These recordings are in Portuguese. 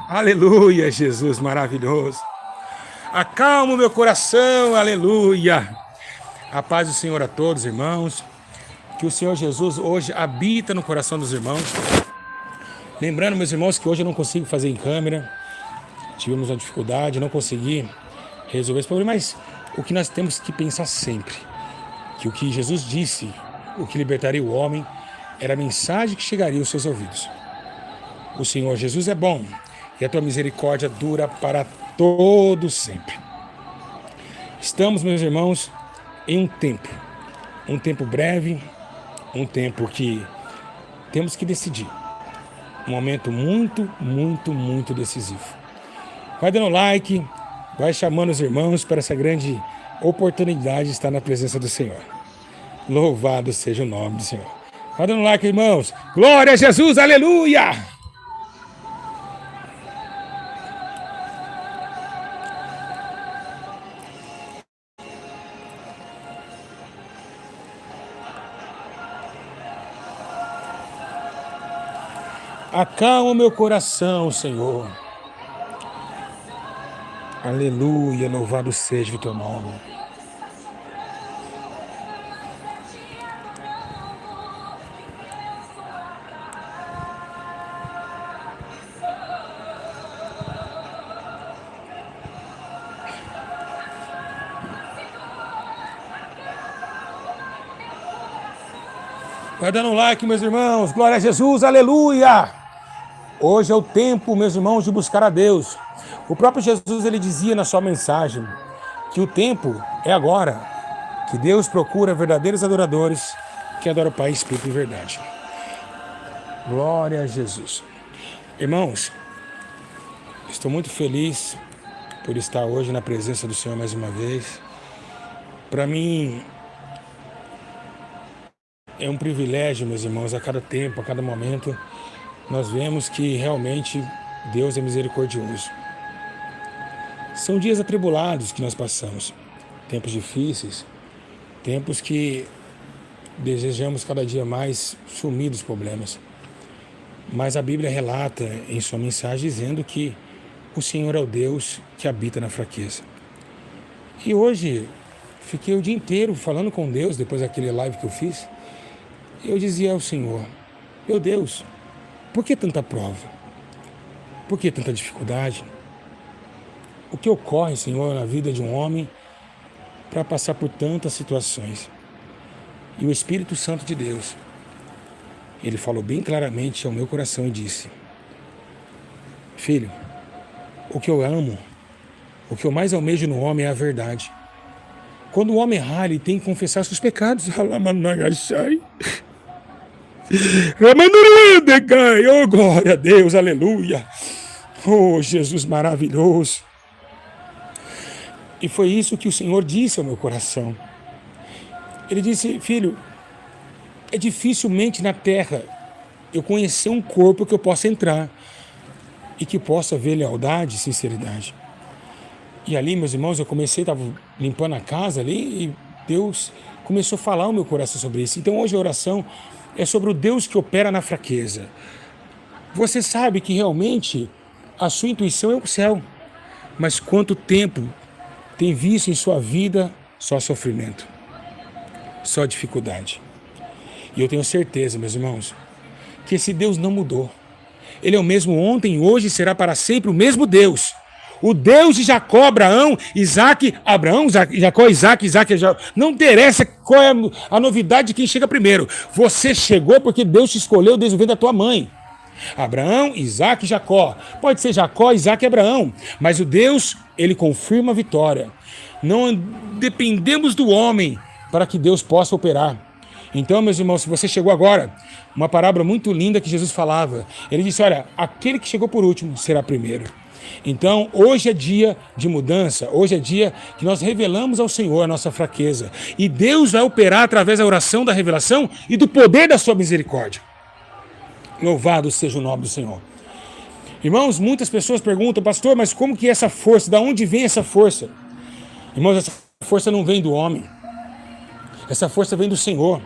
Aleluia, Jesus maravilhoso. Acalma o meu coração, aleluia. A paz do Senhor a todos, irmãos. Que o Senhor Jesus hoje habita no coração dos irmãos. Lembrando, meus irmãos, que hoje eu não consigo fazer em câmera. Tivemos uma dificuldade, não consegui resolver esse problema. Mas o que nós temos que pensar sempre, que o que Jesus disse, o que libertaria o homem, era a mensagem que chegaria aos seus ouvidos. O Senhor Jesus é bom e a tua misericórdia dura para todo sempre. Estamos, meus irmãos, em um tempo breve, um tempo que temos que decidir. Um momento muito decisivo. Vai dando like, vai chamando os irmãos para essa grande oportunidade de estar na presença do Senhor. Louvado seja o nome do Senhor. Vai dando like, irmãos. Glória a Jesus, aleluia! Acalma o meu coração, Senhor. Aleluia, louvado seja o teu nome. Vai dando um like, meus irmãos. Glória a Jesus, aleluia! Hoje é o tempo, meus irmãos, de buscar a Deus. O próprio Jesus, ele dizia na sua mensagem que o tempo é agora, que Deus procura verdadeiros adoradores que adoram o Pai, Espírito e verdade. Glória a Jesus. Irmãos, estou muito feliz por estar hoje na presença do Senhor mais uma vez. Para mim, é um privilégio, meus irmãos, a cada tempo, a cada momento, nós vemos que realmente Deus é misericordioso. São dias atribulados que nós passamos, tempos difíceis, tempos que desejamos cada dia mais sumir dos problemas. Mas a Bíblia relata em sua mensagem dizendo que o Senhor é o Deus que habita na fraqueza. E hoje fiquei o dia inteiro falando com Deus, depois daquele live que eu fiz. Eu dizia ao Senhor: meu Deus, por que tanta prova? Por que tanta dificuldade? O que ocorre, Senhor, na vida de um homem para passar por tantas situações? E o Espírito Santo de Deus, ele falou bem claramente ao meu coração e disse: filho, o que eu amo, o que eu mais almejo no homem é a verdade. Quando o homem errar, ele tem que confessar seus pecados. Oh, glória a Deus, aleluia. Oh, Jesus maravilhoso. E foi isso que o Senhor disse ao meu coração. Ele disse: filho, é dificilmente na terra eu conhecer um corpo que eu possa entrar e que possa ver lealdade e sinceridade. E ali, meus irmãos, eu estava limpando a casa ali e Deus começou a falar ao meu coração sobre isso. Então hoje a oração é sobre o Deus que opera na fraqueza. Você sabe que realmente a sua intuição é o céu, mas quanto tempo tem visto em sua vida só sofrimento, só dificuldade? E eu tenho certeza, meus irmãos, que esse Deus não mudou. Ele é o mesmo ontem, hoje e será para sempre o mesmo Deus. O Deus de Jacó, Abraão, Isaac, Jacó, Isaac, não interessa qual é a novidade de quem chega primeiro. Você chegou porque Deus te escolheu desde o ventre da tua mãe. Abraão, Isaac, Jacó. Pode ser Jacó, Isaac e Abraão, mas o Deus, ele confirma a vitória. Não dependemos do homem para que Deus possa operar. Então, meus irmãos, se você chegou agora, uma parábola muito linda que Jesus falava. Ele disse: olha, aquele que chegou por último será primeiro. Então, hoje é dia de mudança, hoje é dia que nós revelamos ao Senhor a nossa fraqueza. E Deus vai operar através da oração, da revelação e do poder da sua misericórdia. Louvado seja o nome do Senhor. Irmãos, muitas pessoas perguntam: pastor, mas como que é essa força? Da onde vem essa força? Irmãos, essa força não vem do homem. Essa força vem do Senhor.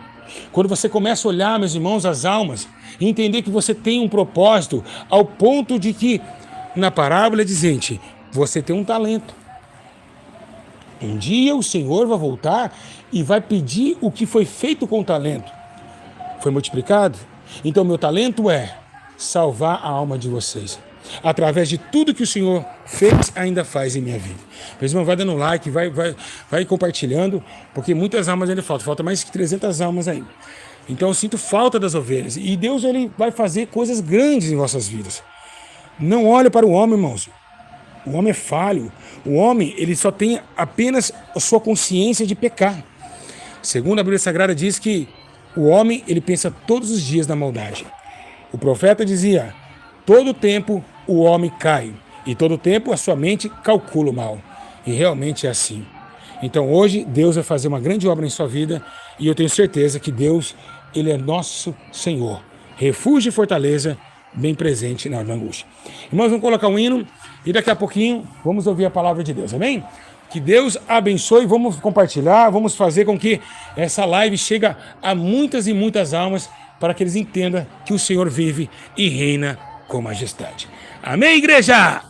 Quando você começa a olhar, meus irmãos, as almas, e entender que você tem um propósito, ao ponto de que na parábola é dizente: você tem um talento. Um dia o Senhor vai voltar e vai pedir o que foi feito com o talento. Foi multiplicado? Então meu talento é salvar a alma de vocês, através de tudo que o Senhor fez, ainda faz em minha vida. Meu irmão, vai dando like, vai compartilhando, porque muitas almas ainda falta mais que 300 almas ainda. Então eu sinto falta das ovelhas, e Deus ele vai fazer coisas grandes em vossas vidas. Não olhe para o homem, irmãos. O homem é falho. O homem, ele só tem apenas a sua consciência de pecar. Segundo a Bíblia Sagrada diz que o homem, ele pensa todos os dias na maldade. O profeta dizia: todo tempo o homem cai, e todo tempo a sua mente calcula o mal. E realmente é assim. Então hoje Deus vai fazer uma grande obra em sua vida, e eu tenho certeza que Deus, ele é nosso Senhor, refúgio e fortaleza, bem presente na angústia. Irmãos, vamos colocar um hino e daqui a pouquinho vamos ouvir a palavra de Deus, amém? Que Deus abençoe, vamos compartilhar, vamos fazer com que essa live chegue a muitas e muitas almas, para que eles entendam que o Senhor vive e reina com majestade. Amém, igreja?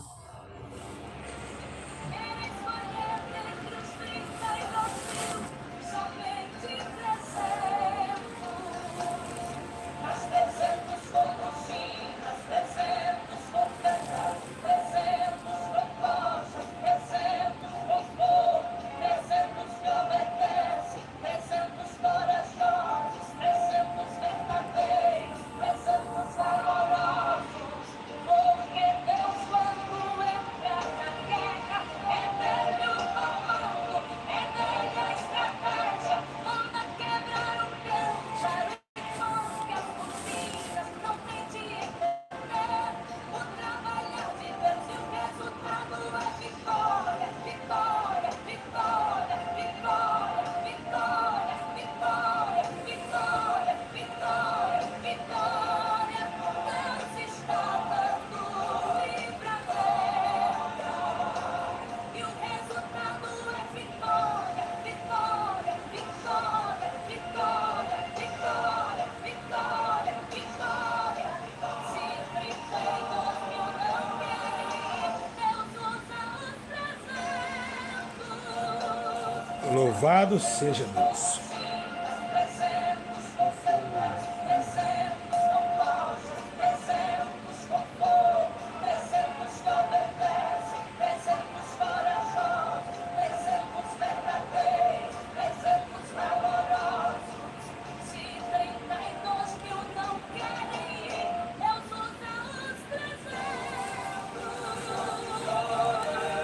Louvado seja Deus.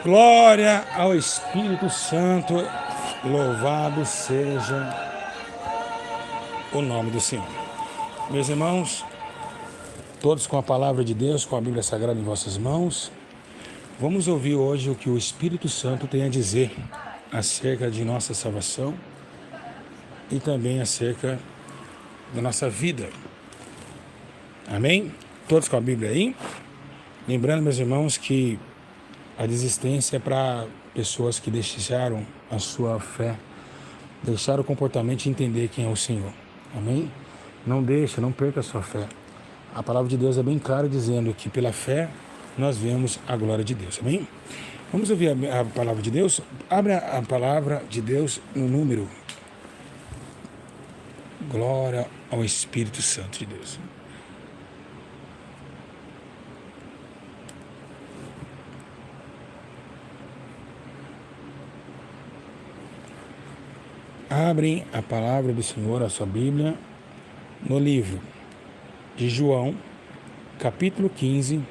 Glória ao Espírito Santo. Louvado seja o nome do Senhor. Meus irmãos, todos com a palavra de Deus, com a Bíblia Sagrada em vossas mãos, vamos ouvir hoje o que o Espírito Santo tem a dizer acerca de nossa salvação e também acerca da nossa vida. Amém? Todos com a Bíblia aí? Lembrando, meus irmãos, que a desistência é para pessoas que deixaram a sua fé, deixaram o comportamento e entender quem é o Senhor. Amém? Não deixa, não perca a sua fé. A palavra de Deus é bem clara, dizendo que pela fé nós vemos a glória de Deus. Amém? Vamos ouvir a palavra de Deus? Abra a palavra de Deus no número. Glória ao Espírito Santo de Deus. Abrem a palavra do Senhor, a sua Bíblia, no livro de João, capítulo 15,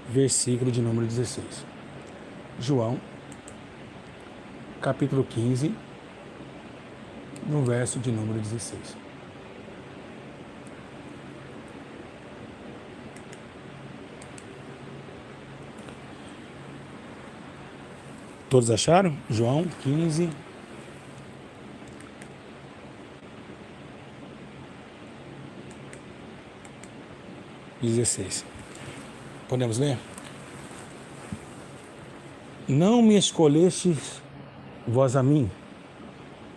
versículo de número 16. João, capítulo 15, no verso de número 16. Todos acharam? João 15, 16. Podemos ler? Não me escolhestes vós a mim,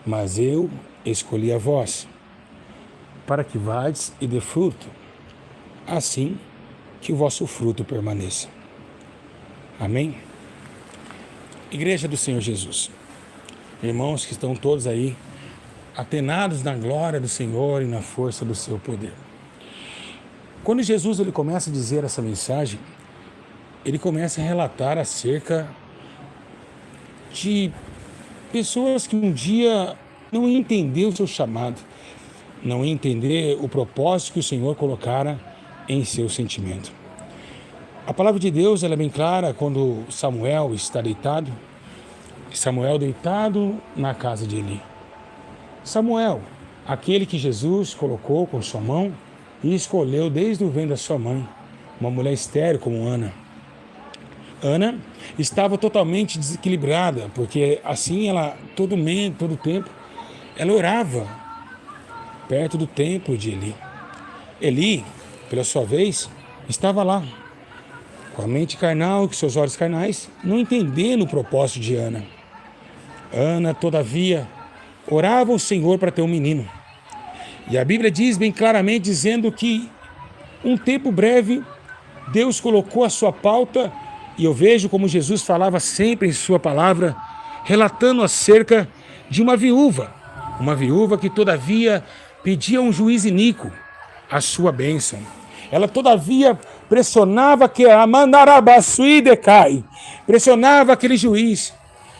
mas eu escolhi a vós, para que vades e dê fruto, assim que o vosso fruto permaneça. Amém? Igreja do Senhor Jesus, irmãos que estão todos aí, atenados na glória do Senhor e na força do seu poder. Quando Jesus ele começa a dizer essa mensagem, ele começa a relatar acerca de pessoas que um dia não iam entender o seu chamado, não iam entender o propósito que o Senhor colocara em seu sentimento. A palavra de Deus ela é bem clara quando Samuel está deitado, na casa de Eli. Samuel, aquele que Jesus colocou com sua mão e escolheu desde o ventre da sua mãe, uma mulher estéril como Ana. Ana estava totalmente desequilibrada, porque assim ela, todo tempo, ela orava perto do templo de Eli. Eli, pela sua vez, estava lá, com a mente carnal, com seus olhos carnais, não entendendo o propósito de Ana. Ana, todavia, orava ao Senhor para ter um menino. E a Bíblia diz bem claramente, dizendo que um tempo breve, Deus colocou a sua pauta, e eu vejo como Jesus falava sempre em sua palavra, relatando acerca de uma viúva que todavia pedia um juiz iníquo a sua bênção. Ela todavia pressionava pressionava aquele juiz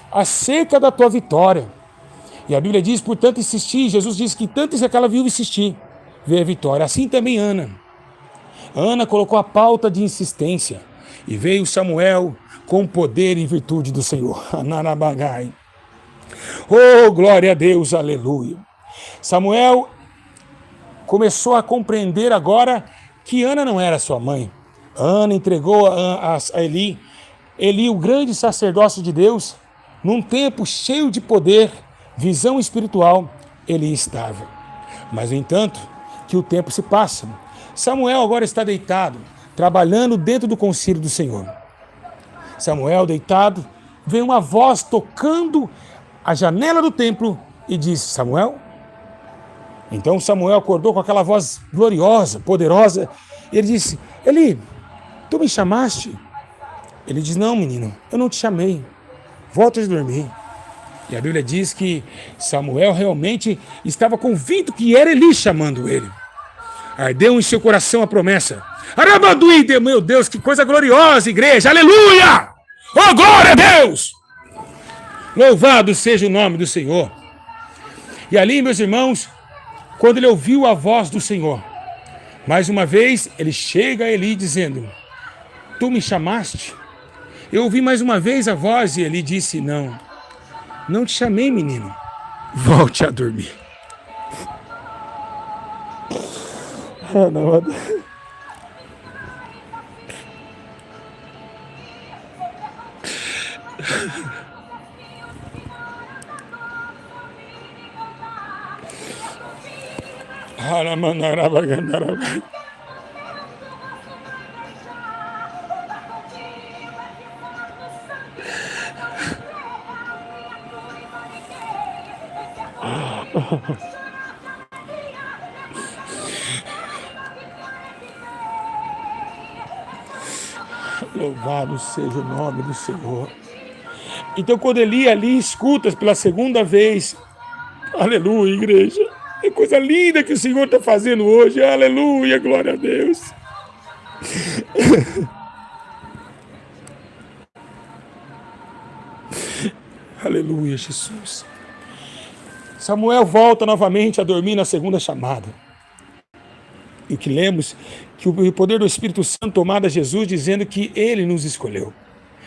acerca da tua vitória. E a Bíblia diz, portanto, insistir. Jesus disse que tanto se aquela viúva insistir, veio a vitória. Assim também Ana. Ana colocou a pauta de insistência. E veio Samuel com poder e virtude do Senhor. Anarabagai. Oh, glória a Deus, aleluia. Samuel começou a compreender agora que Ana não era sua mãe. Ana entregou a Eli. Eli, o grande sacerdócio de Deus, num tempo cheio de poder, visão espiritual, Eli estava. Mas, no entanto, que o tempo se passa. Samuel agora está deitado, trabalhando dentro do concílio do Senhor. Samuel deitado, vem uma voz tocando a janela do templo e disse: Samuel? Então Samuel acordou com aquela voz gloriosa, poderosa, e ele disse: Eli, tu me chamaste? Ele diz: não, menino, eu não te chamei, volta a dormir. E a Bíblia diz que Samuel realmente estava convicto que era Eli chamando ele. Ardeu em seu coração a promessa. Arabanduíde, meu Deus, que coisa gloriosa, igreja, aleluia! Oh, glória a Deus! Louvado seja o nome do Senhor. E ali, meus irmãos, quando ele ouviu a voz do Senhor, mais uma vez, ele chega a Eli dizendo: tu me chamaste? Eu ouvi mais uma vez a voz e Eli disse: não te chamei, menino, volte a dormir. Louvado seja o nome do Senhor. Então, quando Eli ali escuta pela segunda vez, aleluia, igreja, é coisa linda que o Senhor está fazendo hoje, aleluia, glória a Deus. Aleluia, Jesus. Samuel volta novamente a dormir na segunda chamada. E que lemos que o poder do Espírito Santo tomada Jesus, dizendo que ele nos escolheu.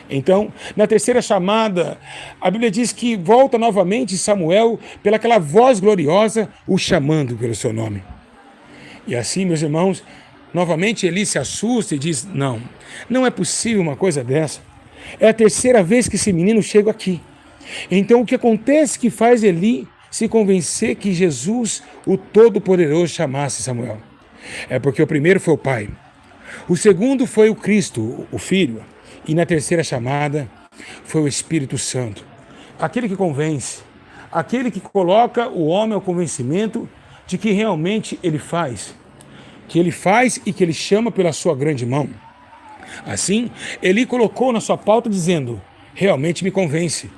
Então, na terceira chamada, a Bíblia diz que volta novamente Samuel pelaquela voz gloriosa, o chamando pelo seu nome. E assim, meus irmãos, novamente Eli se assusta e diz: não é possível uma coisa dessa. É a terceira vez que esse menino chega aqui. Então, o que acontece que faz Eli se convencer que Jesus, o Todo-Poderoso, chamasse Samuel? É porque o primeiro foi o Pai, o segundo foi o Cristo, o Filho, e na terceira chamada foi o Espírito Santo, aquele que convence, aquele que coloca o homem ao convencimento de que realmente ele faz, e que ele chama pela sua grande mão. Assim, Eli colocou na sua pauta dizendo: realmente me convence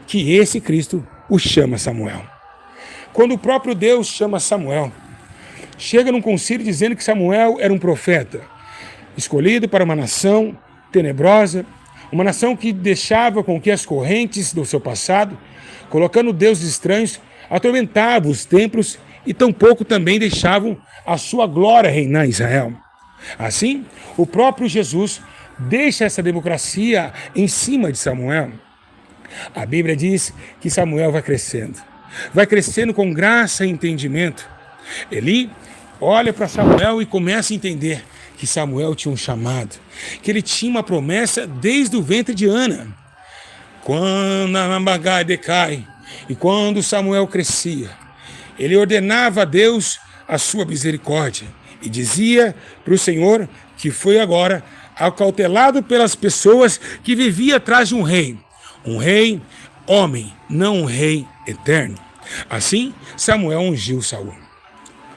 que esse Cristo o chama Samuel. Quando o próprio Deus chama Samuel, chega num concílio dizendo que Samuel era um profeta, escolhido para uma nação tenebrosa, uma nação que deixava com que as correntes do seu passado, colocando deuses estranhos, atormentavam os templos e tampouco também deixavam a sua glória reinar em Israel. Assim, o próprio Jesus deixa essa democracia em cima de Samuel. A Bíblia diz que Samuel vai crescendo com graça e entendimento. Eli olha para Samuel e começa a entender que Samuel tinha um chamado, que ele tinha uma promessa desde o ventre de Ana. Quando a Magai decai e quando Samuel crescia, ele ordenava a Deus a sua misericórdia e dizia para o Senhor que foi agora acautelado pelas pessoas que viviam atrás de um rei homem, não um rei eterno. Assim, Samuel ungiu Saul.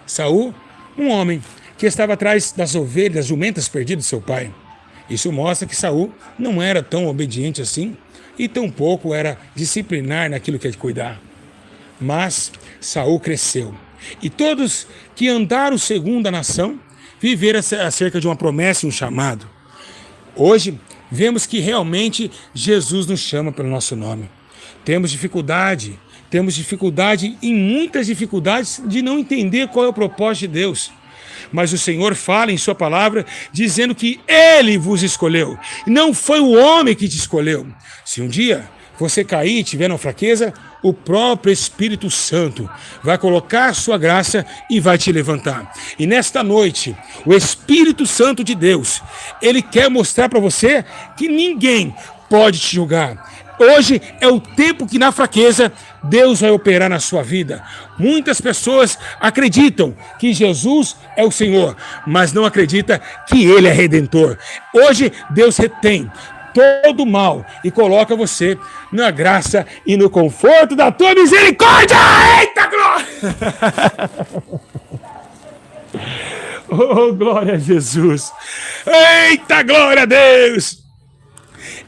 Saul, um homem que estava atrás das ovelhas, das jumentas perdidas de seu pai. Isso mostra que Saul não era tão obediente assim e tampouco era disciplinar naquilo que é de cuidar. Mas Saul cresceu. E todos que andaram segundo a nação viveram acerca de uma promessa e um chamado. Hoje, vemos que realmente Jesus nos chama pelo nosso nome. Temos dificuldade e muitas dificuldades de não entender qual é o propósito de Deus. Mas o Senhor fala em sua palavra dizendo que Ele vos escolheu. Não foi o homem que te escolheu. Se um dia você cair e tiver uma fraqueza, o próprio Espírito Santo vai colocar a sua graça e vai te levantar. E nesta noite, o Espírito Santo de Deus, Ele quer mostrar para você que ninguém pode te julgar. Hoje é o tempo que na fraqueza Deus vai operar na sua vida. Muitas pessoas acreditam que Jesus é o Senhor, mas não acreditam que Ele é Redentor. Hoje Deus retém todo o mal e coloca você na graça e no conforto da tua misericórdia. Eita glória! Oh, glória a Jesus! Eita glória a Deus!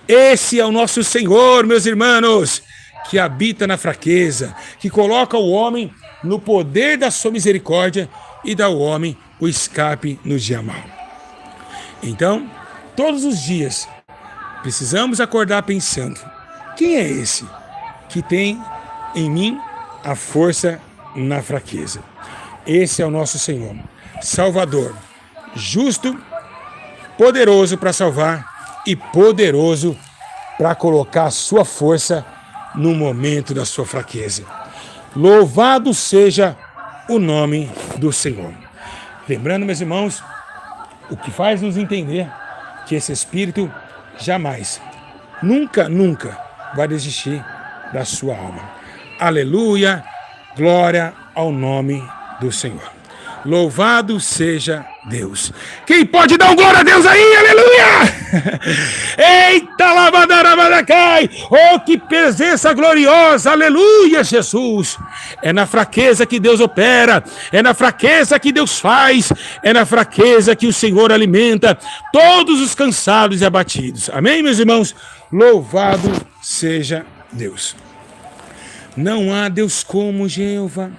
Esse é o nosso Senhor, meus irmãos, que habita na fraqueza, que coloca o homem no poder da sua misericórdia e dá ao homem o escape no dia mau. Então, todos os dias, precisamos acordar pensando: quem é esse que tem em mim a força na fraqueza? Esse é o nosso Senhor, Salvador, justo, poderoso para salvar e poderoso para colocar a sua força no momento da sua fraqueza. Louvado seja o nome do Senhor. Lembrando, meus irmãos, o que faz nos entender que esse Espírito jamais, nunca vai desistir da sua alma. Aleluia, glória ao nome do Senhor. Louvado seja Deus. Quem pode dar um glória a Deus aí? Aleluia! Eita, lavadaravadacai! Oh, que presença gloriosa! Aleluia, Jesus! É na fraqueza que Deus opera, é na fraqueza que Deus faz, é na fraqueza que o Senhor alimenta todos os cansados e abatidos. Amém, meus irmãos? Louvado seja Deus. Não há Deus como Jeová.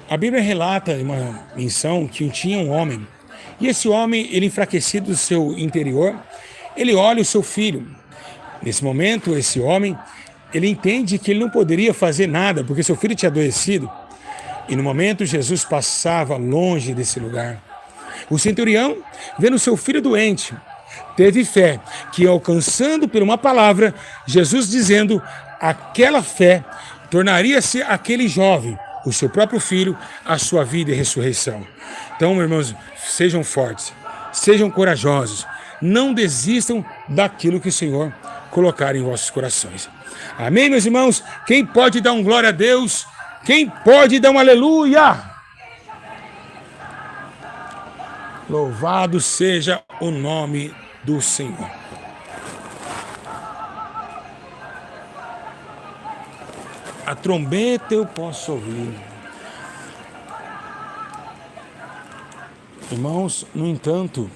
A Bíblia relata uma menção que tinha um homem, e esse homem, ele enfraquecido do seu interior, ele olha o seu filho. Nesse momento, esse homem, ele entende que ele não poderia fazer nada, porque seu filho tinha adoecido, e no momento Jesus passava longe desse lugar. O centurião, vendo seu filho doente, teve fé, que alcançando por uma palavra, Jesus dizendo, aquela fé tornaria-se aquele jovem, o seu próprio filho, a sua vida e ressurreição. Então, meus irmãos, sejam fortes, sejam corajosos, não desistam daquilo que o Senhor colocar em vossos corações. Amém, meus irmãos? Quem pode dar um glória a Deus? Quem pode dar um aleluia? Louvado seja o nome do Senhor. A trombeta eu posso ouvir. Irmãos, no entanto,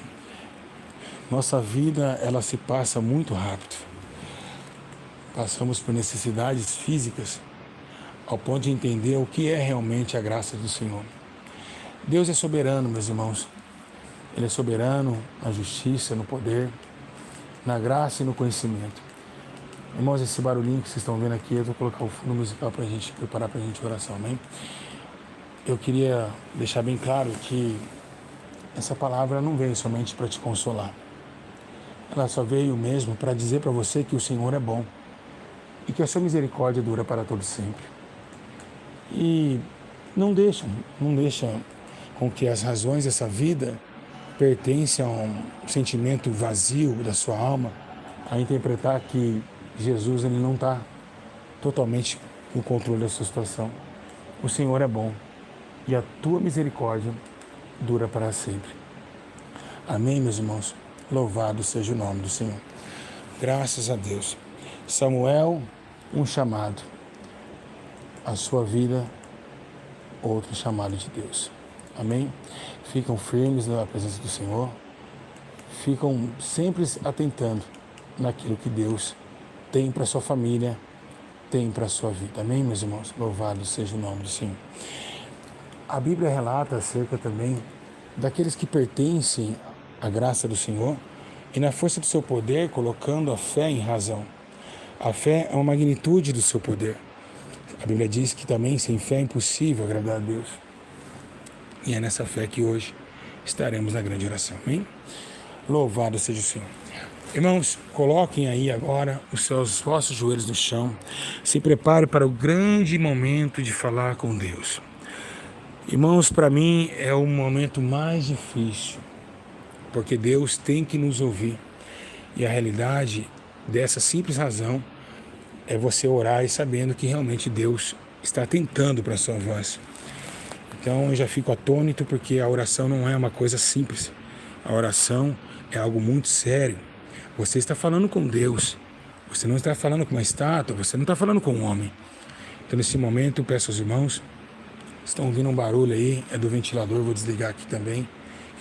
Nossa vida, ela se passa muito rápido. Passamos por necessidades físicas ao ponto de entender o que é realmente a graça do Senhor. Deus é soberano, meus irmãos. Ele é soberano na justiça, no poder, na graça e no conhecimento. Irmãos, esse barulhinho que vocês estão vendo aqui, eu vou colocar o fundo musical para a gente preparar para a gente a oração, amém? Eu queria deixar bem claro que essa palavra não veio somente para te consolar. Ela só veio mesmo para dizer para você que o Senhor é bom e que a sua misericórdia dura para todo sempre. E não deixa com que as razões dessa vida pertencem a um sentimento vazio da sua alma, a interpretar que Jesus ele não está totalmente no controle da sua situação. O Senhor é bom e a tua misericórdia dura para sempre. Amém, meus irmãos? Louvado seja o nome do Senhor. Graças a Deus. Samuel, um chamado. A sua vida, outro chamado de Deus. Amém? Ficam firmes na presença do Senhor. Ficam sempre atentando naquilo que Deus tem para sua família, tem para a sua vida. Amém, meus irmãos? Louvado seja o nome do Senhor. A Bíblia relata acerca também daqueles que pertencem à graça do Senhor e na força do seu poder, colocando a fé em razão. A fé é uma magnitude do seu poder. A Bíblia diz que também sem fé é impossível agradar a Deus. E é nessa fé que hoje estaremos na grande oração. Amém? Louvado seja o Senhor. Irmãos, coloquem aí agora os vossos joelhos no chão. Se prepare para o grande momento de falar com Deus. Irmãos, para mim é o momento mais difícil, porque Deus tem que nos ouvir. E a realidade dessa simples razão é você orar e sabendo que realmente Deus está atentando para a sua voz. Então eu já fico atônito porque a oração não é uma coisa simples. A oração é algo muito sério. Você está falando com Deus. Você não está falando com uma estátua, você não está falando com um homem. Então nesse momento eu peço aos irmãos, estão ouvindo um barulho aí, é do ventilador, vou desligar aqui também,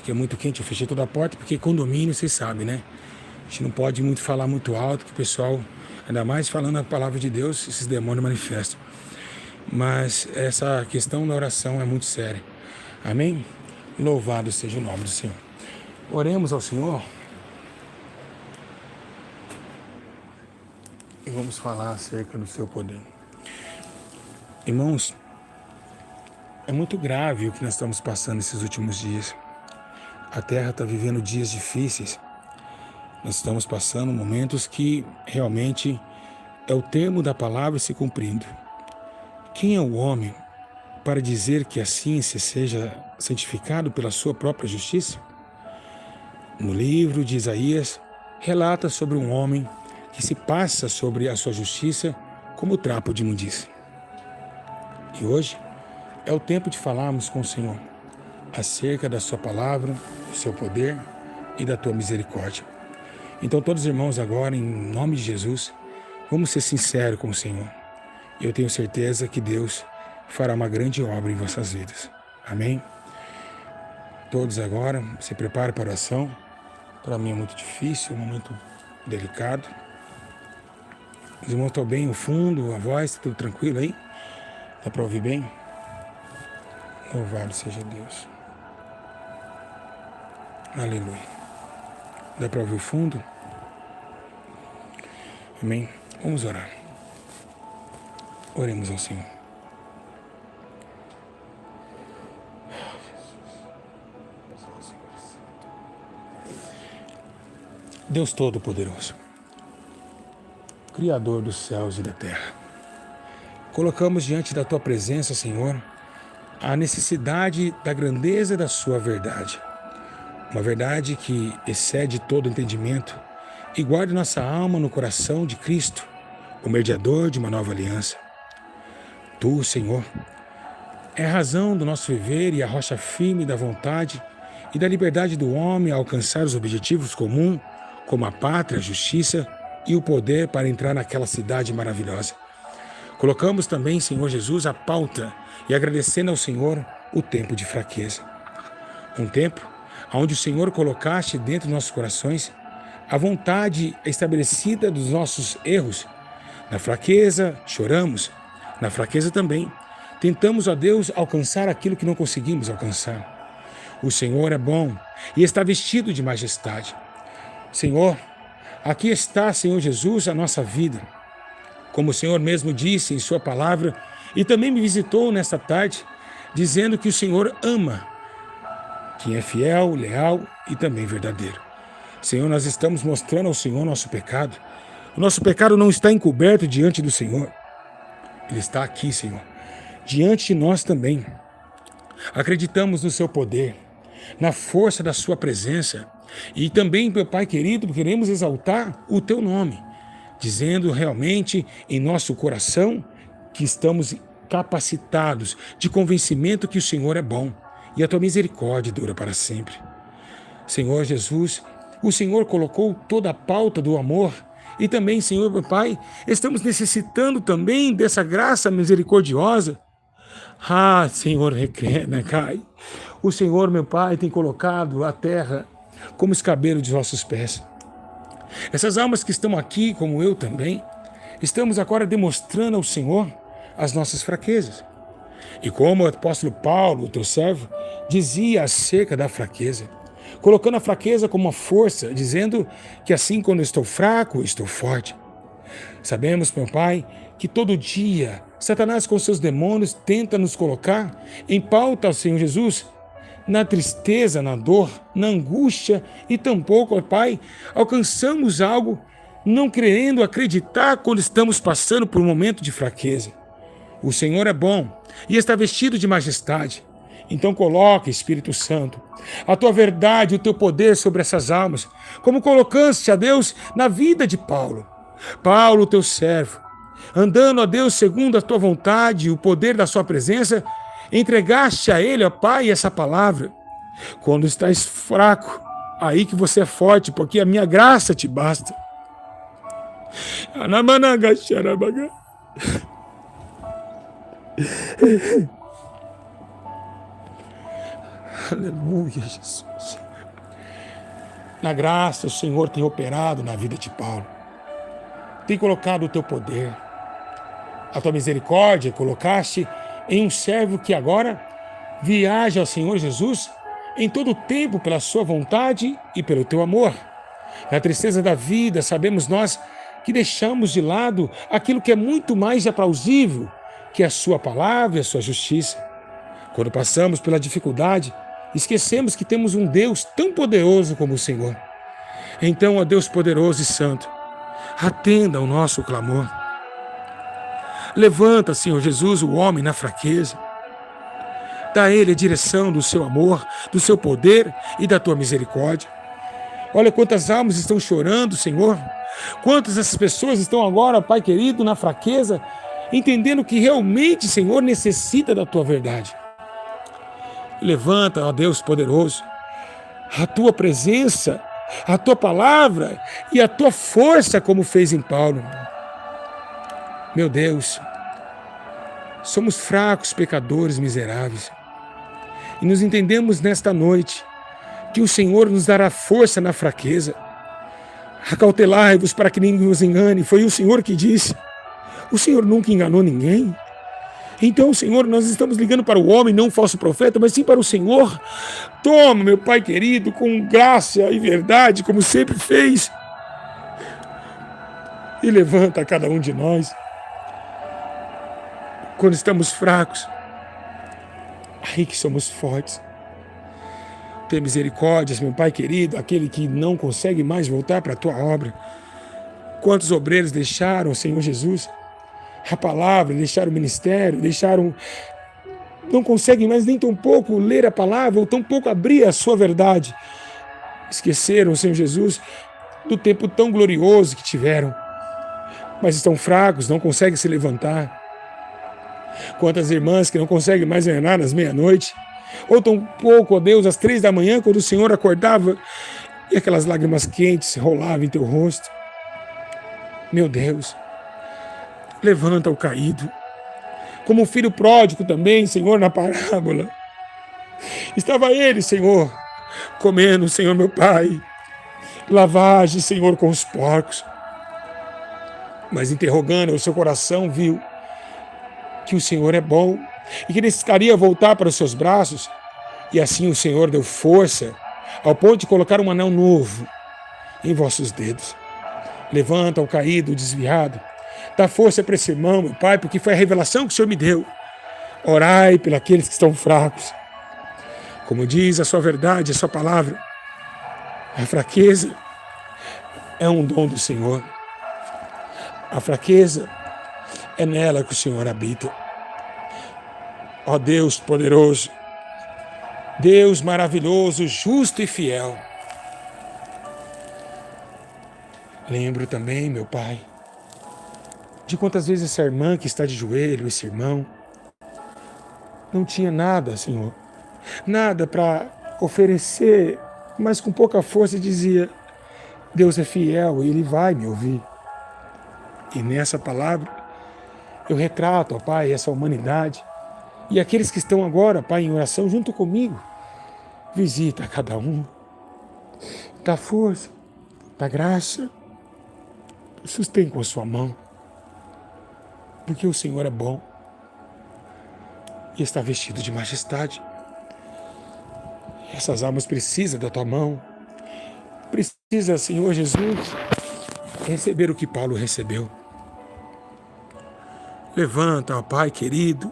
que é muito quente, eu fechei toda a porta, porque condomínio, vocês sabem, né? A gente não pode muito falar muito alto, que o pessoal, ainda mais falando a palavra de Deus, esses demônios manifestam. Mas essa questão da oração é muito séria. Amém? Louvado seja o nome do Senhor. Oremos ao Senhor. E vamos falar acerca do seu poder. Irmãos, é muito grave o que nós estamos passando esses últimos dias. A Terra está vivendo dias difíceis. Nós estamos passando momentos que realmente é o termo da palavra se cumprindo. Quem é o homem para dizer que a ciência seja santificado pela sua própria justiça? No livro de Isaías, relata sobre um homem que se passa sobre a sua justiça como trapo de imundícia. E hoje é o tempo de falarmos com o Senhor acerca da sua palavra, do seu poder e da tua misericórdia. Então todos os irmãos agora, em nome de Jesus, vamos ser sinceros com o Senhor. Eu tenho certeza que Deus fará uma grande obra em vossas vidas. Amém? Todos agora, se preparem para a oração. Para mim é muito difícil, um momento delicado. Os irmãos estão bem, o fundo, a voz, tudo tranquilo aí? Dá para ouvir bem? Louvado seja Deus. Aleluia. Dá para ouvir o fundo? Amém? Vamos orar. Oremos ao Senhor. Deus Todo-Poderoso, Criador dos céus e da terra, colocamos diante da Tua presença, Senhor, a necessidade da grandeza da Sua verdade. Uma verdade que excede todo entendimento e guarda nossa alma no coração de Cristo, o mediador de uma nova aliança. Tu, Senhor, é a razão do nosso viver e a rocha firme da vontade e da liberdade do homem a alcançar os objetivos comuns, como a pátria, a justiça e o poder para entrar naquela cidade maravilhosa. Colocamos também, Senhor Jesus, a pauta e agradecendo ao Senhor o tempo de fraqueza. Um tempo onde o Senhor colocaste dentro de nossos corações a vontade estabelecida dos nossos erros. Na fraqueza, choramos. Na fraqueza também. Tentamos, ó Deus, alcançar aquilo que não conseguimos alcançar. O Senhor é bom e está vestido de majestade. Senhor, aqui está, Senhor Jesus, a nossa vida. Como o Senhor mesmo disse em sua palavra, e também me visitou nesta tarde, dizendo que o Senhor ama quem é fiel, leal e também verdadeiro. Senhor, nós estamos mostrando ao Senhor nosso pecado. O nosso pecado não está encoberto diante do Senhor. Ele está aqui, Senhor, diante de nós também. Acreditamos no seu poder, na força da sua presença. E também, meu Pai querido, queremos exaltar o teu nome, dizendo realmente em nosso coração que estamos capacitados de convencimento que o Senhor é bom e a tua misericórdia dura para sempre. Senhor Jesus, o Senhor colocou toda a pauta do amor e também, Senhor, meu Pai, estamos necessitando também dessa graça misericordiosa. Ah, Senhor, recai. O Senhor, meu Pai, tem colocado a terra como escabelo de vossos pés. Essas almas que estão aqui, como eu também, estamos agora demonstrando ao Senhor as nossas fraquezas. E como o apóstolo Paulo, o teu servo, dizia acerca da fraqueza, colocando a fraqueza como uma força, dizendo que assim quando eu estou fraco, estou forte. Sabemos, meu Pai, que todo dia Satanás com seus demônios tenta nos colocar em pauta ao Senhor Jesus, na tristeza, na dor, na angústia e tampouco, ó Pai, alcançamos algo não querendo acreditar quando estamos passando por um momento de fraqueza. O Senhor é bom e está vestido de majestade. Então coloque, Espírito Santo, a tua verdade, o teu poder sobre essas almas, como colocaste, a Deus, na vida de Paulo. Paulo, teu servo, andando, ó Deus, segundo a tua vontade e o poder da sua presença, entregaste a ele, ó Pai, essa palavra. Quando estás fraco, aí que você é forte, porque a minha graça te basta. Aleluia, Jesus. Na graça, o Senhor tem operado na vida de Paulo. Tem colocado o teu poder, a tua misericórdia, colocaste em um servo que agora viaja ao Senhor Jesus em todo o tempo pela sua vontade e pelo teu amor. Na tristeza da vida, sabemos nós que deixamos de lado aquilo que é muito mais aplausível, que é a sua palavra e a sua justiça. Quando passamos pela dificuldade, esquecemos que temos um Deus tão poderoso como o Senhor. Então, ó Deus poderoso e santo, atenda ao nosso clamor. Levanta, Senhor Jesus, o homem na fraqueza. Dá a ele a direção do seu amor, do seu poder e da tua misericórdia. Olha quantas almas estão chorando, Senhor. Quantas essas pessoas estão agora, Pai querido, na fraqueza, entendendo que realmente, Senhor, necessita da tua verdade. Levanta, ó Deus poderoso, a tua presença, a tua palavra e a tua força, como fez em Paulo. Meu Deus, somos fracos, pecadores, miseráveis. E nos entendemos nesta noite que o Senhor nos dará força na fraqueza. Acautelai-vos para que ninguém vos engane. Foi o Senhor que disse. O Senhor nunca enganou ninguém. Então, Senhor, nós estamos ligando para o homem, não o falso profeta, mas sim para o Senhor. Toma, meu Pai querido, com graça e verdade, como sempre fez. E levanta cada um de nós. Quando estamos fracos, aí que somos fortes. Tenha misericórdia, meu Pai querido, aquele que não consegue mais voltar para a tua obra. Quantos obreiros deixaram, Senhor Jesus, a palavra, deixaram o ministério, não conseguem mais nem tão pouco ler a palavra, ou tão pouco abrir a sua verdade. Esqueceram, Senhor Jesus, do tempo tão glorioso que tiveram, mas estão fracos, não conseguem se levantar. Quantas irmãs que não conseguem mais reinar nas meia-noite, ou tão pouco, ó Deus, às 3 da manhã, quando o Senhor acordava e aquelas lágrimas quentes rolavam em teu rosto. Meu Deus, levanta o caído, como o filho pródigo também, Senhor, na parábola. Estava ele, Senhor, comendo, Senhor, meu Pai, lavagem, Senhor, com os porcos. Mas interrogando o seu coração, viu que o Senhor é bom e que necessitaria voltar para os seus braços. E assim o Senhor deu força ao ponto de colocar um anel novo em vossos dedos. Levanta o caído, o desviado. Dá força para esse irmão, meu Pai, porque foi a revelação que o Senhor me deu. Orai pelos aqueles que estão fracos. Como diz a sua verdade, a sua palavra, a fraqueza é um dom do Senhor. A fraqueza é nela que o Senhor habita. Ó Deus poderoso, Deus maravilhoso, justo e fiel. Lembro também, meu Pai, de quantas vezes essa irmã que está de joelho, esse irmão, não tinha nada, Senhor, nada para oferecer, mas com pouca força dizia: Deus é fiel e Ele vai me ouvir. E nessa palavra eu retrato, ó Pai, essa humanidade e aqueles que estão agora, Pai, em oração junto comigo. Visita cada um, dá força, dá graça, sustém com a sua mão, porque o Senhor é bom e está vestido de majestade. Essas almas precisam da tua mão, precisa, Senhor Jesus, receber o que Paulo recebeu. Levanta, ó Pai querido,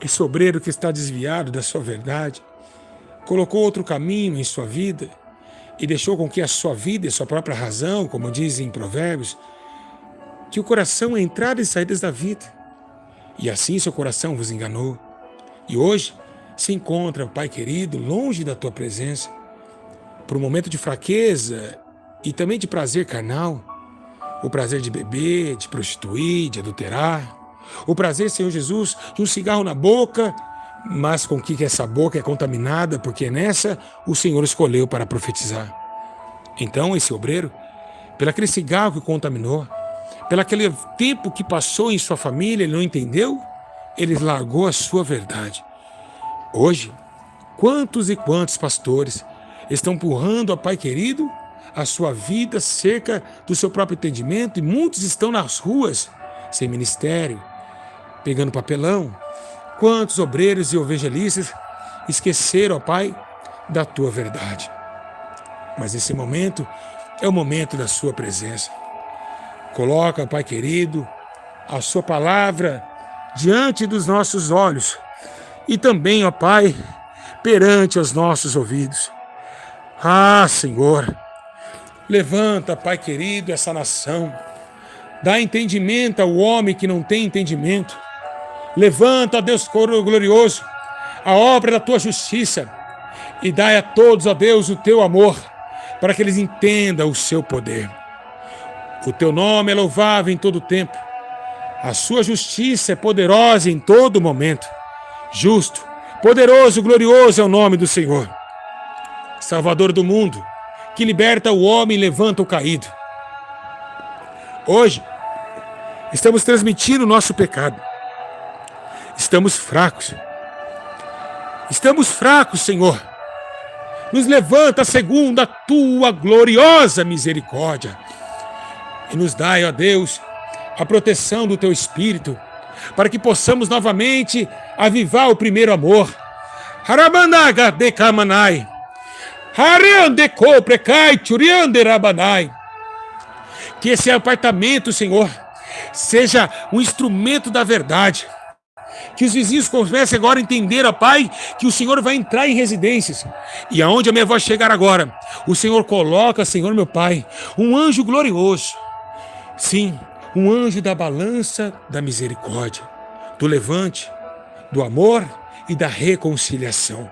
esse obreiro que está desviado da sua verdade, colocou outro caminho em sua vida e deixou com que a sua vida e sua própria razão, como dizem em Provérbios, que o coração é entrada e saídas da vida. E assim seu coração vos enganou. E hoje se encontra, Pai querido, longe da tua presença, por um momento de fraqueza e também de prazer carnal, o prazer de beber, de prostituir, de adulterar, o prazer, Senhor Jesus, de um cigarro na boca, mas com que essa boca é contaminada, porque nessa o Senhor escolheu para profetizar. Então esse obreiro, pelo aquele cigarro que contaminou, pelo aquele tempo que passou em sua família, ele não entendeu, ele largou a sua verdade. Hoje, quantos e quantos pastores estão empurrando, ó Pai querido, a sua vida cerca do seu próprio entendimento, e muitos estão nas ruas, sem ministério, pegando papelão. Quantos obreiros e evangelistas esqueceram, ó Pai, da tua verdade. Mas esse momento é o momento da sua presença. Coloca, Pai querido, a sua palavra diante dos nossos olhos e também, ó Pai, perante os nossos ouvidos. Ah, Senhor, levanta, Pai querido, essa nação. Dá entendimento ao homem que não tem entendimento. Levanta, ó Deus glorioso, a obra da tua justiça e dai a todos, ó Deus, o teu amor, para que eles entendam o seu poder. O teu nome é louvável em todo tempo. A sua justiça é poderosa em todo momento. Justo, poderoso, glorioso é o nome do Senhor. Salvador do mundo, que liberta o homem e levanta o caído. Hoje, estamos transmitindo o nosso pecado. Estamos fracos. Estamos fracos, Senhor. Nos levanta segundo a tua gloriosa misericórdia. E nos dai, ó Deus, a proteção do teu Espírito, para que possamos novamente avivar o primeiro amor. Haramanaga de Kamanai. Harande Koprecai Turiande Rabanai. Que esse apartamento, Senhor, seja um instrumento da verdade. Que os vizinhos comecem agora a entender, ó Pai, que o Senhor vai entrar em residências. E aonde a minha voz chegar agora, o Senhor coloca, Senhor, meu Pai, um anjo glorioso. Sim, um anjo da balança da misericórdia, do levante, do amor e da reconciliação.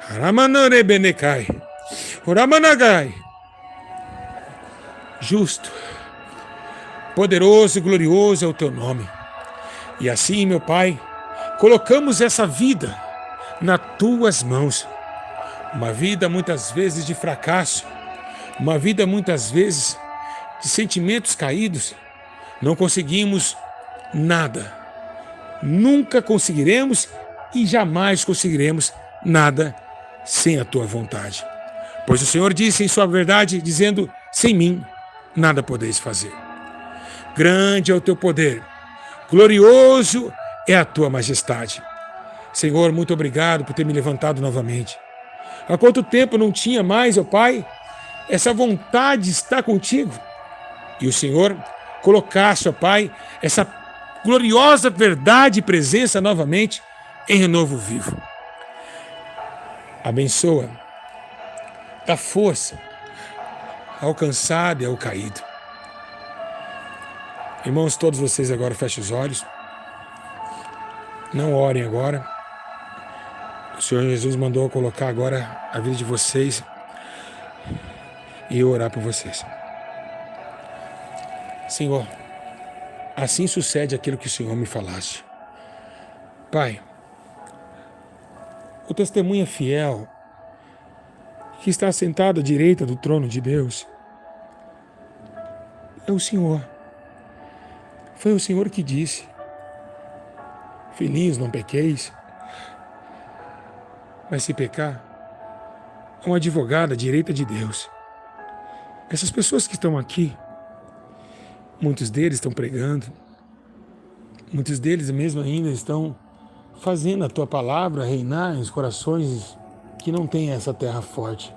Aramanane Benekai, Uramanagai. Justo, poderoso e glorioso é o teu nome. E assim, meu Pai, colocamos essa vida nas tuas mãos. Uma vida muitas vezes de fracasso, uma vida muitas vezes de sentimentos caídos. Não conseguimos nada. Nunca conseguiremos e jamais conseguiremos nada sem a tua vontade. Pois o Senhor disse em sua verdade, dizendo: sem mim nada podeis fazer. Grande é o teu poder, glorioso é a tua majestade. Senhor, muito obrigado por ter me levantado novamente. Há quanto tempo não tinha mais, ó Pai, essa vontade de estar contigo? E o Senhor colocaste, ó Pai, essa gloriosa verdade e presença novamente em renovo vivo. Abençoa, dá força ao cansado e ao caído. Irmãos, todos vocês agora fechem os olhos. Não orem agora. O Senhor Jesus mandou eu colocar agora a vida de vocês e eu orar por vocês. Senhor, assim sucede aquilo que o Senhor me falaste. Pai, o testemunha fiel que está sentado à direita do trono de Deus é o Senhor. Foi o Senhor que disse: filhinhos, não pequeis. Mas se pecar, há um advogado à direita de Deus. Essas pessoas que estão aqui, muitos deles estão pregando, muitos deles mesmo ainda estão fazendo a tua palavra reinar em os corações que não têm essa terra forte.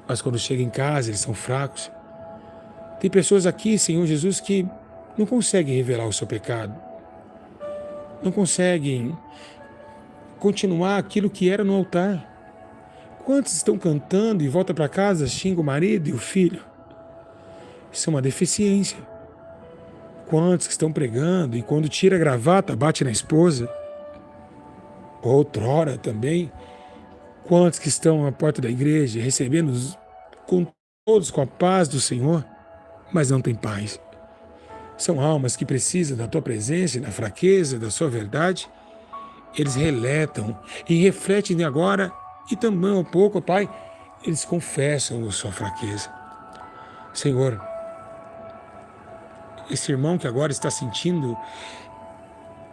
Mas quando chegam em casa, eles são fracos. Tem pessoas aqui, Senhor Jesus, que não conseguem revelar o seu pecado. Não conseguem continuar aquilo que era no altar. Quantos estão cantando e voltam para casa, xingam o marido e o filho? Isso é uma deficiência. Quantos que estão pregando e quando tira a gravata, bate na esposa? Outrora também. Quantos que estão à porta da igreja, recebendo com todos com a paz do Senhor, mas não têm paz? São almas que precisam da tua presença e da fraqueza, da sua verdade. Eles relatam e refletem agora, e também um pouco, Pai, eles confessam a sua fraqueza. Senhor, esse irmão que agora está sentindo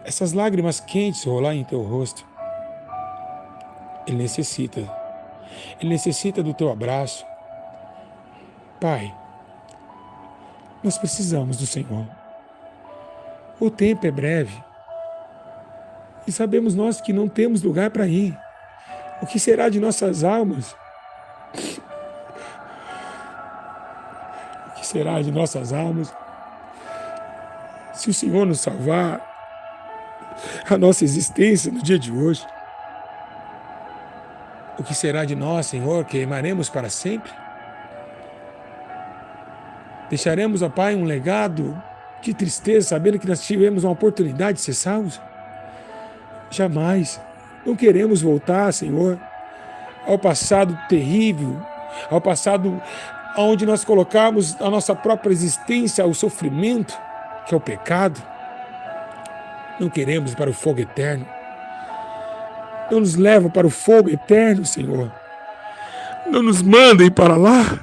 essas lágrimas quentes rolar em teu rosto, ele necessita do teu abraço. Pai, nós precisamos do Senhor. O tempo é breve e sabemos nós que não temos lugar para ir. O que será de nossas almas? O que será de nossas almas se o Senhor nos salvar a nossa existência no dia de hoje? O que será de nós, Senhor, queimaremos para sempre? Deixaremos, ó Pai, um legado de tristeza, sabendo que nós tivemos uma oportunidade de ser salvos? Jamais. Não queremos voltar, Senhor, ao passado terrível, ao passado onde nós colocamos a nossa própria existência ao sofrimento, que é o pecado. Não queremos ir para o fogo eterno. Não nos leva para o fogo eterno, Senhor. Não nos mandem para lá.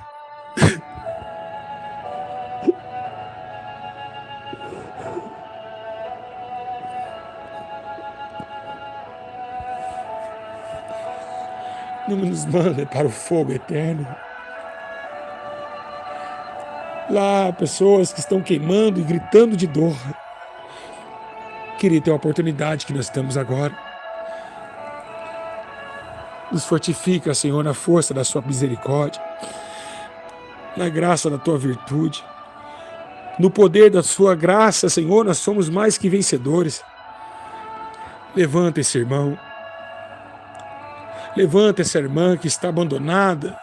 Não nos manda para o fogo eterno. Lá, pessoas que estão queimando e gritando de dor. Queria ter a oportunidade que nós temos agora. Nos fortifica, Senhor, na força da sua misericórdia, na graça da tua virtude. No poder da sua graça, Senhor, nós somos mais que vencedores. Levanta esse irmão. Levanta essa irmã que está abandonada.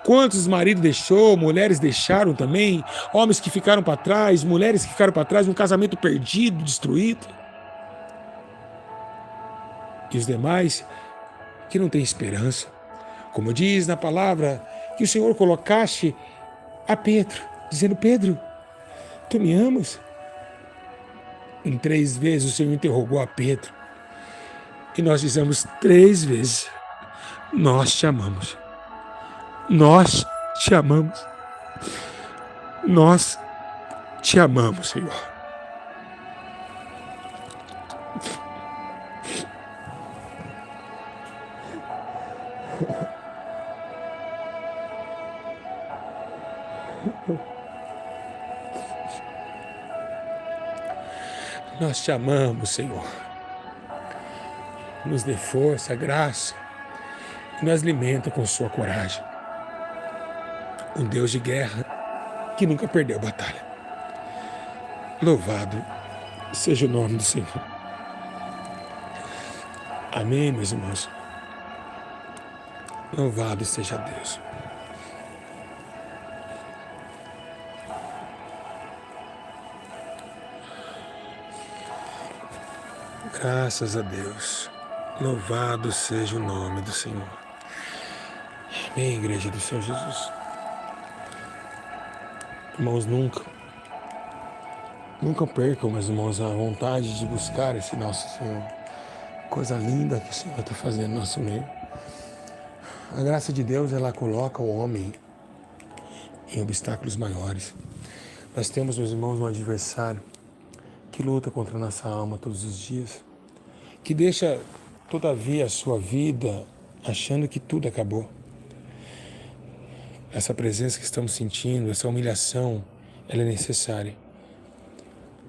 Quantos maridos deixou, mulheres deixaram também, homens que ficaram para trás, mulheres que ficaram para trás, um casamento perdido, destruído. E os demais que não têm esperança. Como diz na palavra que o Senhor colocaste a Pedro, dizendo: Pedro, tu me amas? Em 3 vezes o Senhor interrogou a Pedro. E nós dizemos 3 vezes: nós te amamos. Nós te amamos. Nós te amamos, Senhor. Nós te amamos, Senhor. Nos dê força, graça e nos alimenta com sua coragem. Um Deus de guerra que nunca perdeu batalha. Louvado seja o nome do Senhor. Amém, meus irmãos. Louvado seja Deus. Graças a Deus. Louvado seja o nome do Senhor. Amém, Igreja do Senhor Jesus. Irmãos, nunca percam, meus irmãos, a vontade de buscar esse nosso Senhor. Coisa linda que o Senhor está fazendo no nosso meio. A graça de Deus, ela coloca o homem em obstáculos maiores. Nós temos, meus irmãos, um adversário que luta contra a nossa alma todos os dias, que deixa, todavia, a sua vida achando que tudo acabou. Essa presença que estamos sentindo, essa humilhação, ela é necessária.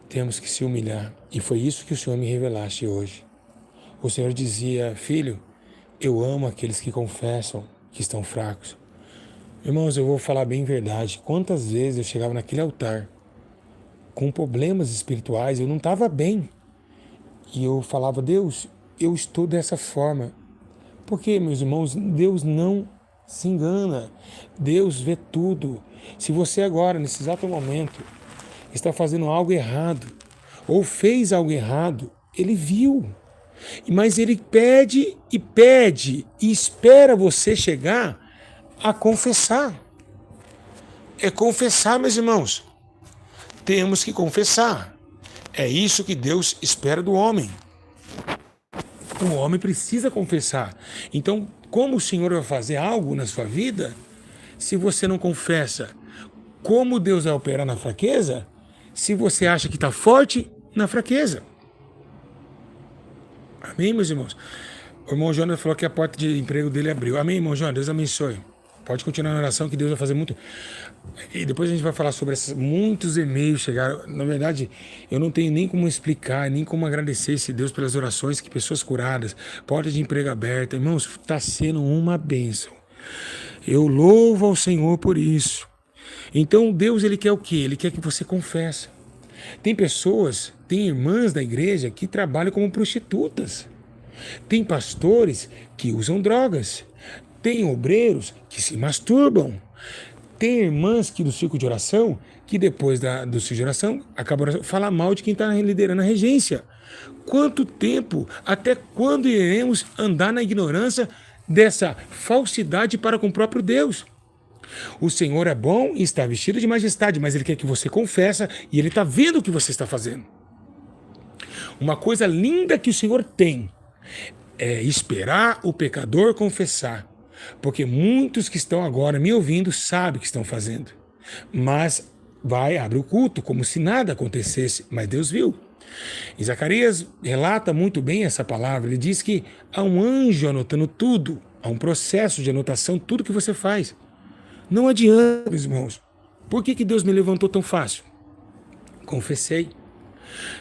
Temos que se humilhar. E foi isso que o Senhor me revelaste hoje. O Senhor dizia: filho, eu amo aqueles que confessam que estão fracos. Irmãos, eu vou falar bem verdade. Quantas vezes eu chegava naquele altar com problemas espirituais, eu não estava bem. E eu falava: Deus, eu estou dessa forma. Porque, meus irmãos, Deus não se engana. Deus vê tudo. Se você agora, nesse exato momento, está fazendo algo errado, ou fez algo errado, Ele viu. Mas Ele pede e espera você chegar a confessar. É confessar, meus irmãos. Temos que confessar. É isso que Deus espera do homem. O homem precisa confessar. Então, como o Senhor vai fazer algo na sua vida, se você não confessa? Como Deus vai operar na fraqueza, se você acha que está forte na fraqueza? Amém, meus irmãos? O irmão Jonas falou que a porta de emprego dele abriu. Amém, irmão Jonas? Deus abençoe. Pode continuar na oração que Deus vai fazer muito. E depois a gente vai falar sobre esses muitos e-mails chegaram. Na verdade, eu não tenho nem como explicar, nem como agradecer esse Deus pelas orações, que pessoas curadas, porta de emprego aberta. Irmãos, está sendo uma bênção. Eu louvo ao Senhor por isso. Então Deus, Ele quer o quê? Ele quer que você confesse. Tem pessoas, tem irmãs da igreja que trabalham como prostitutas. Tem pastores que usam drogas. Tem obreiros que se masturbam. Tem irmãs que no círculo de oração, que depois do círculo de oração, acabam falar mal de quem está liderando a regência. Quanto tempo, até quando iremos andar na ignorância dessa falsidade para com o próprio Deus? O Senhor é bom e está vestido de majestade, mas Ele quer que você confesse e Ele está vendo o que você está fazendo. Uma coisa linda que o Senhor tem é esperar o pecador confessar. Porque muitos que estão agora me ouvindo sabem o que estão fazendo. Mas abre o culto como se nada acontecesse, mas Deus viu. E Zacarias relata muito bem essa palavra. Ele diz que há um anjo anotando tudo, há um processo de anotação, tudo que você faz. Não adianta, meus irmãos. Por que Deus me levantou tão fácil? Confessei.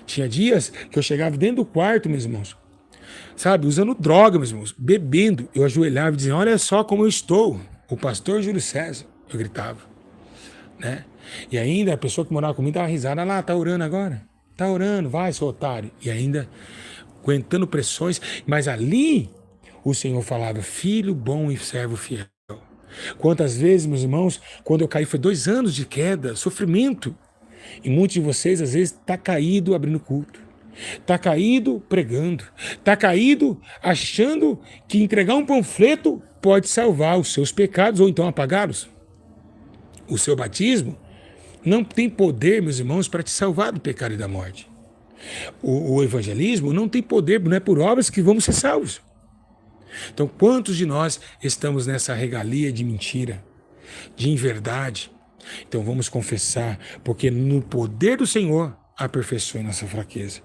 Tinha dias que eu chegava dentro do quarto, meus irmãos, sabe, usando droga, meus irmãos, bebendo. Eu ajoelhava e dizia: olha só como eu estou. O pastor Júlio César, eu gritava, né? E ainda a pessoa que morava comigo dava risada: lá, tá orando agora? Tá orando, vai, seu otário. E ainda aguentando pressões. Mas ali o Senhor falava: filho bom e servo fiel. Quantas vezes, meus irmãos, quando eu caí, foi 2 anos de queda, sofrimento. E muitos de vocês, às vezes, tá caído abrindo culto. Está caído pregando, está caído achando que entregar um panfleto pode salvar os seus pecados ou então apagá-los. O seu batismo não tem poder, meus irmãos, para te salvar do pecado e da morte. O evangelismo não tem poder, não é por obras que vamos ser salvos. Então, quantos de nós estamos nessa regalia de mentira, de inverdade? Então vamos confessar, porque no poder do Senhor aperfeiçoe nossa fraqueza.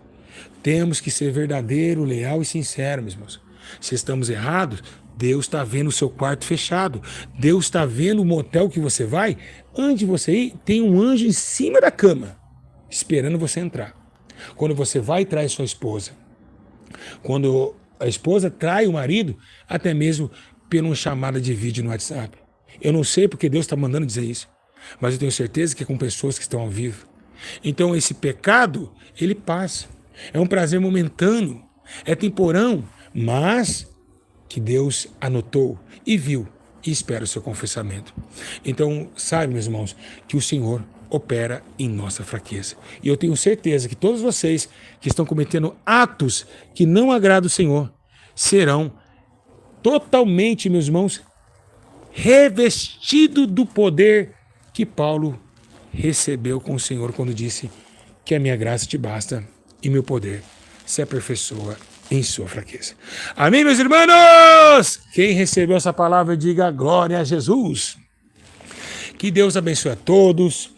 Temos que ser verdadeiro, leal e sincero, meus irmãos. Se estamos errados, Deus está vendo o seu quarto fechado. Deus está vendo o motel que você vai. Antes de você ir, tem um anjo em cima da cama, esperando você entrar. Quando você vai e traz sua esposa. Quando a esposa trai o marido, até mesmo por uma chamada de vídeo no WhatsApp. Eu não sei porque Deus está mandando dizer isso, mas eu tenho certeza que é com pessoas que estão ao vivo. Então esse pecado, ele passa. É um prazer momentâneo, é temporão, mas que Deus anotou e viu e espera o seu confessamento. Então, sabe, meus irmãos, que o Senhor opera em nossa fraqueza. E eu tenho certeza que todos vocês que estão cometendo atos que não agradam o Senhor serão totalmente, meus irmãos, revestidos do poder que Paulo recebeu com o Senhor quando disse que a minha graça te basta e meu poder se aperfeiçoa em sua fraqueza. Amém, meus irmãos? Quem recebeu essa palavra, diga glória a Jesus. Que Deus abençoe a todos,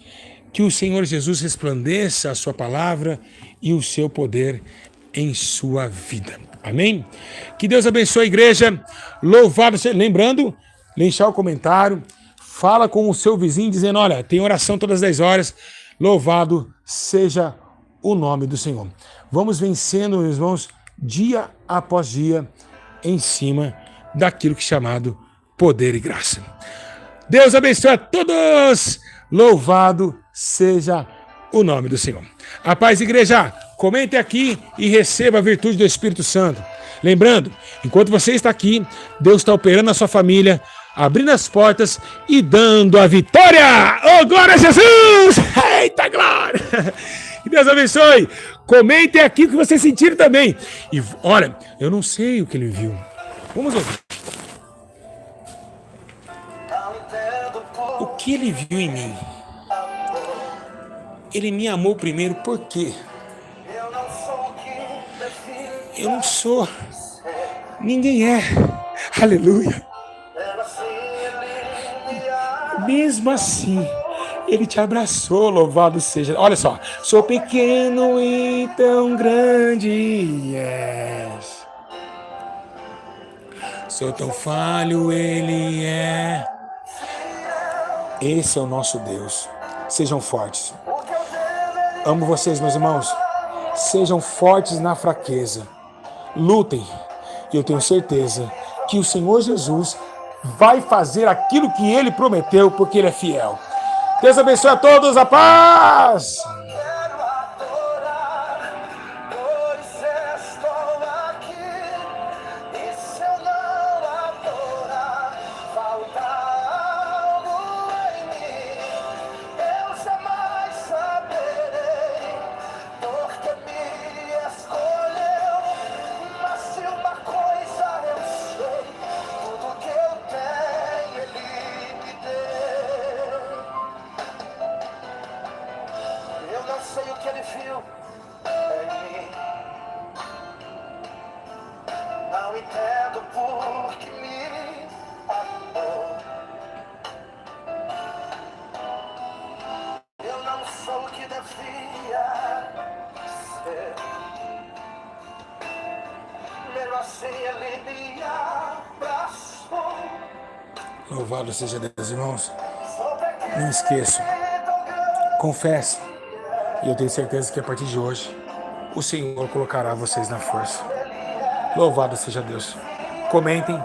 que o Senhor Jesus resplandeça a sua palavra e o seu poder em sua vida. Amém? Que Deus abençoe a igreja. Louvado seja. Lembrando, deixar o comentário, fala com o seu vizinho dizendo, olha, tem oração todas as 10 horas. Louvado seja o nome do Senhor. Vamos vencendo, meus irmãos, dia após dia, em cima daquilo que é chamado poder e graça. Deus abençoe a todos. Louvado seja o nome do Senhor. A paz, igreja. Comente aqui e receba a virtude do Espírito Santo. Lembrando, enquanto você está aqui, Deus está operando na sua família, abrindo as portas e dando a vitória. Oh, glória a Jesus! Eita, glória! Que Deus abençoe. Comentem aqui o que vocês sentiram também. E olha, eu não sei o que ele viu. Vamos ouvir. O que ele viu em mim? Ele me amou primeiro por quê? Eu não sou. Ninguém é. Aleluia. Mesmo assim, ele te abraçou, louvado seja. Olha só. Sou pequeno e tão grande és. Sou tão falho, ele é. Esse é o nosso Deus. Sejam fortes. Amo vocês, meus irmãos. Sejam fortes na fraqueza. Lutem. E eu tenho certeza que o Senhor Jesus vai fazer aquilo que Ele prometeu, porque Ele é fiel. Deus abençoe a todos. A paz! Sei o que ele viu em mim. Não entendo por que me amou. Eu não sou o que devia ser. Mesmo assim ele me abraçou. Louvado seja Deus, irmãos. Não esqueçam. Confesse. E eu tenho certeza que a partir de hoje, o Senhor colocará vocês na força. Louvado seja Deus. Comentem.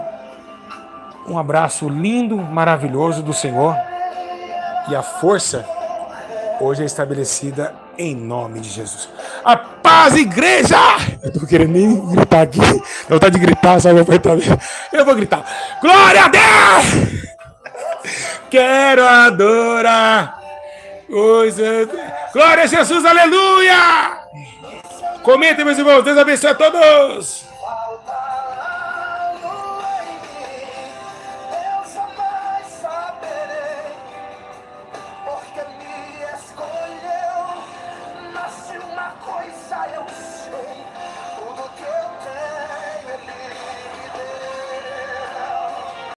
Um abraço lindo, maravilhoso do Senhor. E a força hoje é estabelecida em nome de Jesus. A paz, igreja! Eu tô querendo nem gritar aqui. Eu tô de gritar, só vou apertar. Eu vou gritar. Glória a Deus! Quero adorar. Glória a Jesus, aleluia! Comentem, meus irmãos. Deus abençoe a todos.